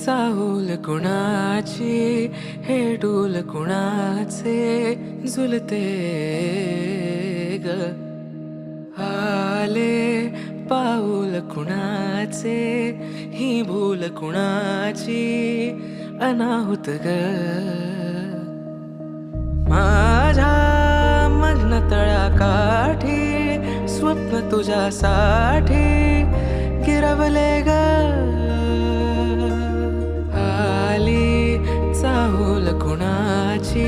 चाहूल कुणाची हे डूल कुणाचे झुलते ग आले पाऊल कुणाचे ही भूल कुणाची अनाहुत ग माझ्या मग्न तळाकाठी स्वप्न तुझ्यासाठी गिरवले ग आली चाहूल कुणाची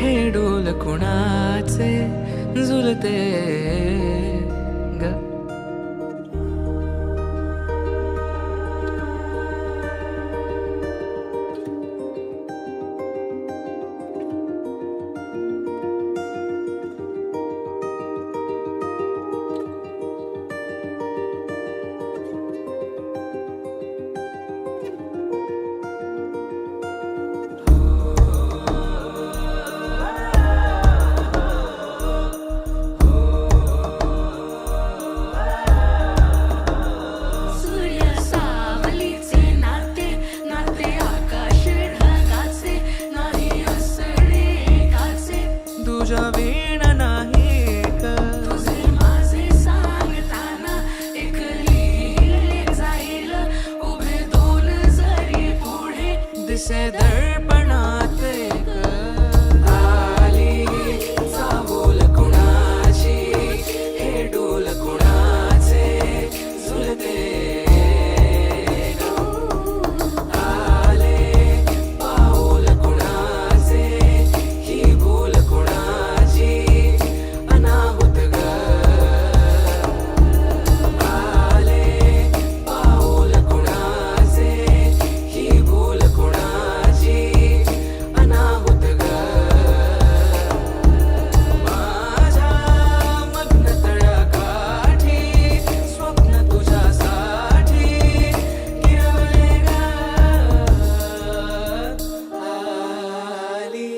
हे डोल कुणाचे झुलते ग तुझ्या वीण नाही ग तुझे माझे सांगताना एक लिहिले जाईल उभे दोन जरी पुढे दिसे दर्पणात ग आली चाहूल कुणाची हे डोल कुणाचे झुलते आले पाऊल कुणाचे ही भूल कुणाची अनाहुत ग आले पाऊल कुणाचे ही भूल कुणाची अनाहुत ग माझ्या मग्न तळाकाठी स्वप्न तुझ्यासाठी गिरवले ग आली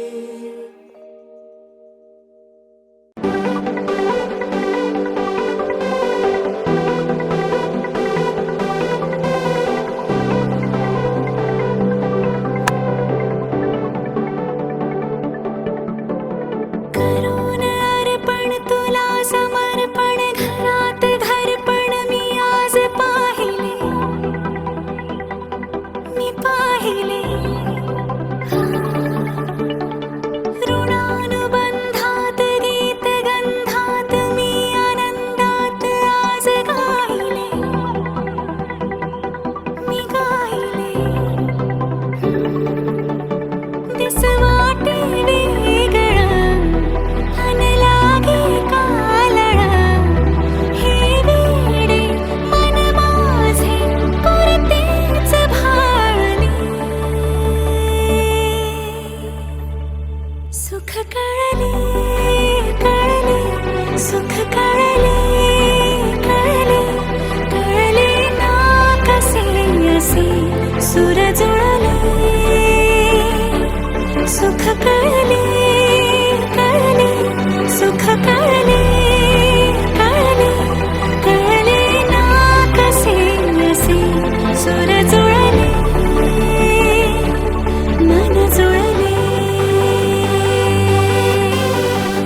करून अर्पण तुला समर्पण घरात घरपण मी आज पाहिले ऋणानुबंधात गीत गंधात मी आनंदात आज गायले दिस वाटे वेगळं अन लागे कालळं हे वेडे मन माझे पुरतेच भाळले सुख कळले कळले सुख कळले कळले कळले ना कसे असे सुर जुळले सुख कळले कळले सुख कळले कळले कळले ना कसे असे सुर